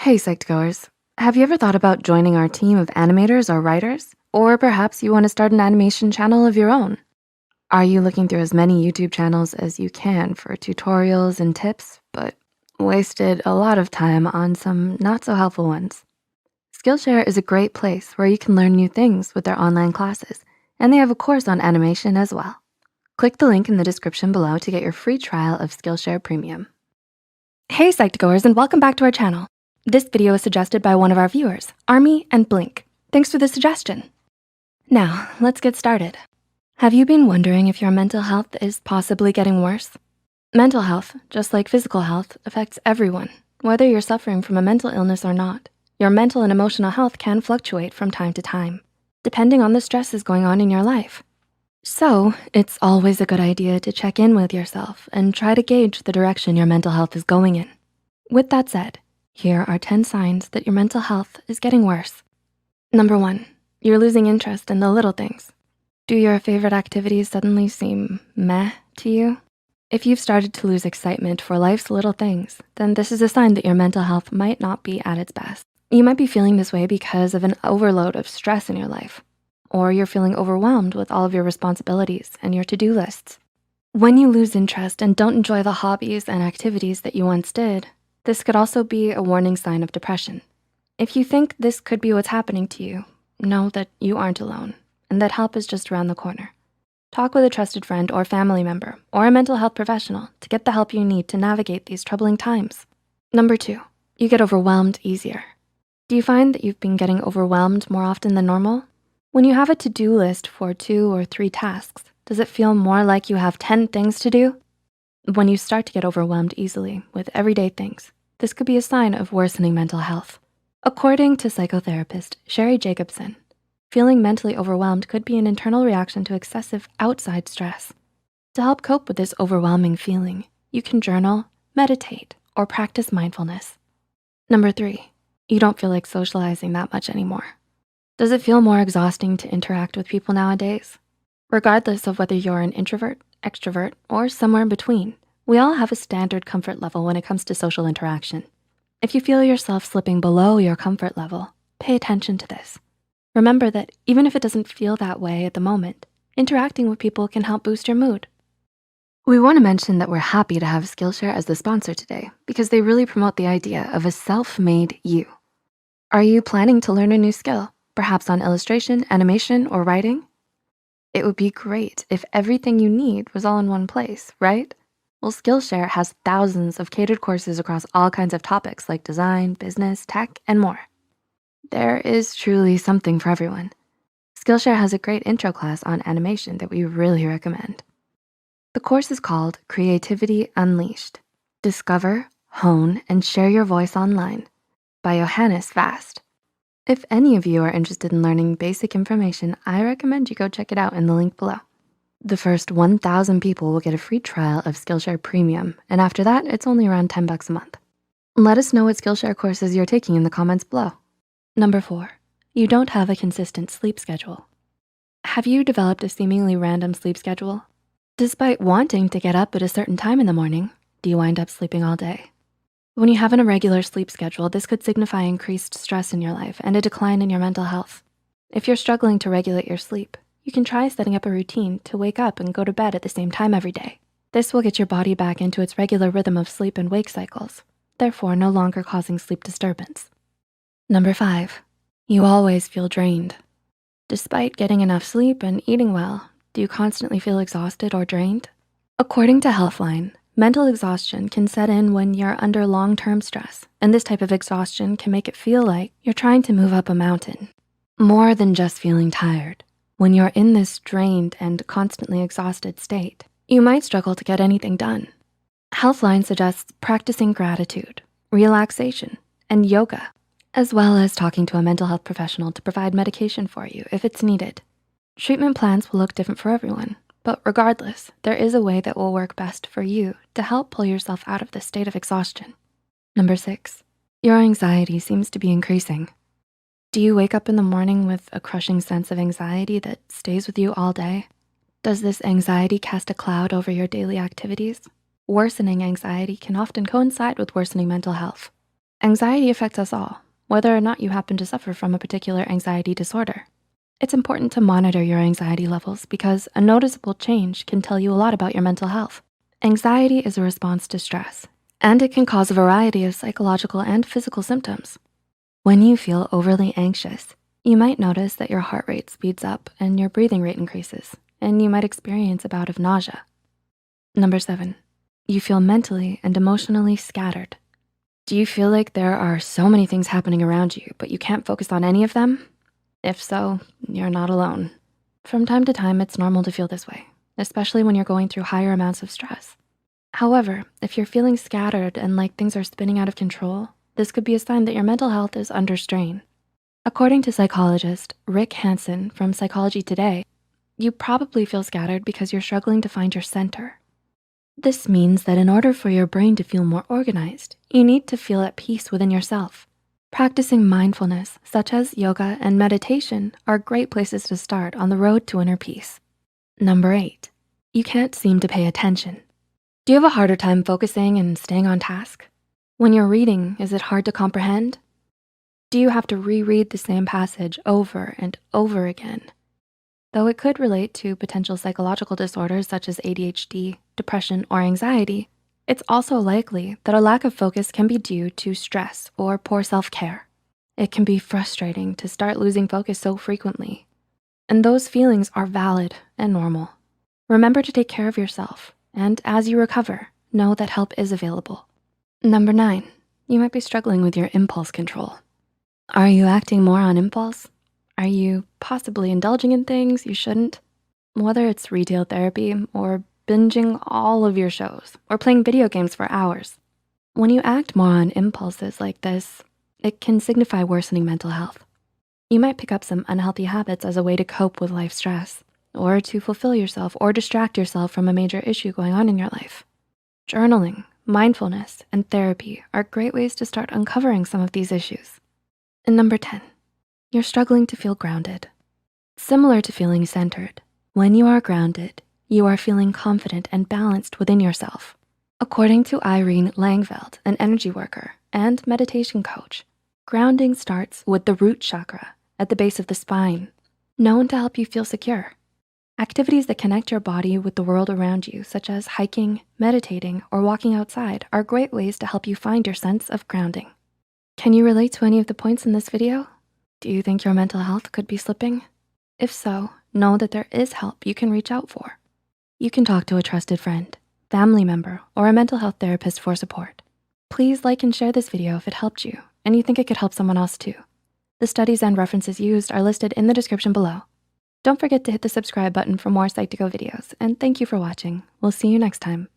Hey, Psych2Goers. Have you ever thought about joining our team of animators or writers? Or perhaps you wanna start an animation channel of your own? Are you looking through as many YouTube channels as you can for tutorials and tips, but wasted a lot of time on some not so helpful ones? Skillshare is a great place where you can learn new things with their online classes, and they have a course on animation as well. Click the link in the description below to get your free trial of Skillshare Premium. Hey, Psych2Goers, and welcome back to our channel. This video is suggested by one of our viewers, Army and Blink. Thanks for the suggestion. Now, let's get started. Have you been wondering if your mental health is possibly getting worse? Mental health, just like physical health, affects everyone, whether you're suffering from a mental illness or not. Your mental and emotional health can fluctuate from time to time, depending on the stresses going on in your life. So, it's always a good idea to check in with yourself and try to gauge the direction your mental health is going in. With that said, here are 10 signs that your mental health is getting worse. Number 1, you're losing interest in the little things. Do your favorite activities suddenly seem meh to you? If you've started to lose excitement for life's little things, then this is a sign that your mental health might not be at its best. You might be feeling this way because of an overload of stress in your life, or you're feeling overwhelmed with all of your responsibilities and your to-do lists. When you lose interest and don't enjoy the hobbies and activities that you once did, this could also be a warning sign of depression. If you think this could be what's happening to you, know that you aren't alone and that help is just around the corner. Talk with a trusted friend or family member or a mental health professional to get the help you need to navigate these troubling times. Number 2, you get overwhelmed easier. Do you find that you've been getting overwhelmed more often than normal? When you have a to-do list for 2 or 3 tasks, does it feel more like you have 10 things to do? When you start to get overwhelmed easily with everyday things, this could be a sign of worsening mental health. According to psychotherapist Sherry Jacobson, feeling mentally overwhelmed could be an internal reaction to excessive outside stress. To help cope with this overwhelming feeling, you can journal, meditate, or practice mindfulness. Number 3, you don't feel like socializing that much anymore. Does it feel more exhausting to interact with people nowadays? Regardless of whether you're an introvert, extrovert, or somewhere in between, we all have a standard comfort level when it comes to social interaction. If you feel yourself slipping below your comfort level, pay attention to this. Remember that even if it doesn't feel that way at the moment, interacting with people can help boost your mood. We wanna mention that we're happy to have Skillshare as the sponsor today because they really promote the idea of a self-made you. Are you planning to learn a new skill, perhaps on illustration, animation, or writing? It would be great if everything you need was all in one place, right? Well, Skillshare has thousands of catered courses across all kinds of topics like design, business, tech, and more. There is truly something for everyone. Skillshare has a great intro class on animation that we really recommend. The course is called Creativity Unleashed. Discover, hone, and share your voice online by Johannes Vast. If any of you are interested in learning basic information, I recommend you go check it out in the link below. The first 1,000 people will get a free trial of Skillshare Premium, and after that, it's only around 10 bucks a month. Let us know what Skillshare courses you're taking in the comments below. Number 4, you don't have a consistent sleep schedule. Have you developed a seemingly random sleep schedule? Despite wanting to get up at a certain time in the morning, do you wind up sleeping all day? When you have an irregular sleep schedule, this could signify increased stress in your life and a decline in your mental health. If you're struggling to regulate your sleep, you can try setting up a routine to wake up and go to bed at the same time every day. This will get your body back into its regular rhythm of sleep and wake cycles, therefore no longer causing sleep disturbance. Number 5, you always feel drained. Despite getting enough sleep and eating well, do you constantly feel exhausted or drained? According to Healthline, mental exhaustion can set in when you're under long-term stress, and this type of exhaustion can make it feel like you're trying to move up a mountain. More than just feeling tired, when you're in this drained and constantly exhausted state, you might struggle to get anything done. Healthline suggests practicing gratitude, relaxation, and yoga, as well as talking to a mental health professional to provide medication for you if it's needed. Treatment plans will look different for everyone, but regardless, there is a way that will work best for you to help pull yourself out of this state of exhaustion. Number 6, your anxiety seems to be increasing. Do you wake up in the morning with a crushing sense of anxiety that stays with you all day? Does this anxiety cast a cloud over your daily activities? Worsening anxiety can often coincide with worsening mental health. Anxiety affects us all, whether or not you happen to suffer from a particular anxiety disorder. It's important to monitor your anxiety levels because a noticeable change can tell you a lot about your mental health. Anxiety is a response to stress, and it can cause a variety of psychological and physical symptoms. When you feel overly anxious, you might notice that your heart rate speeds up and your breathing rate increases, and you might experience a bout of nausea. Number 7, you feel mentally and emotionally scattered. Do you feel like there are so many things happening around you, but you can't focus on any of them? If so, you're not alone. From time to time, it's normal to feel this way, especially when you're going through higher amounts of stress. However, if you're feeling scattered and like things are spinning out of control, this could be a sign that your mental health is under strain. According to psychologist Rick Hansen from Psychology Today, you probably feel scattered because you're struggling to find your center. This means that in order for your brain to feel more organized, you need to feel at peace within yourself. Practicing mindfulness, such as yoga and meditation, are great places to start on the road to inner peace. Number 8, you can't seem to pay attention. Do you have a harder time focusing and staying on task? When you're reading, is it hard to comprehend? Do you have to reread the same passage over and over again? Though it could relate to potential psychological disorders such as ADHD, depression, or anxiety, it's also likely that a lack of focus can be due to stress or poor self-care. It can be frustrating to start losing focus so frequently, and those feelings are valid and normal. Remember to take care of yourself, and as you recover, know that help is available. Number 9, you might be struggling with your impulse control. Are you acting more on impulse? Are you possibly indulging in things you shouldn't? Whether it's retail therapy or binging all of your shows or playing video games for hours. When you act more on impulses like this, it can signify worsening mental health. You might pick up some unhealthy habits as a way to cope with life stress or to fulfill yourself or distract yourself from a major issue going on in your life. Journaling, mindfulness, and therapy are great ways to start uncovering some of these issues. And number 10, you're struggling to feel grounded. Similar to feeling centered, when you are grounded, you are feeling confident and balanced within yourself. According to Irene Langveld, an energy worker and meditation coach, grounding starts with the root chakra at the base of the spine, known to help you feel secure. Activities that connect your body with the world around you, such as hiking, meditating, or walking outside, are great ways to help you find your sense of grounding. Can you relate to any of the points in this video? Do you think your mental health could be slipping? If so, know that there is help you can reach out for. You can talk to a trusted friend, family member, or a mental health therapist for support. Please like and share this video if it helped you and you think it could help someone else too. The studies and references used are listed in the description below. Don't forget to hit the subscribe button for more Psych2Go videos, and thank you for watching. We'll see you next time.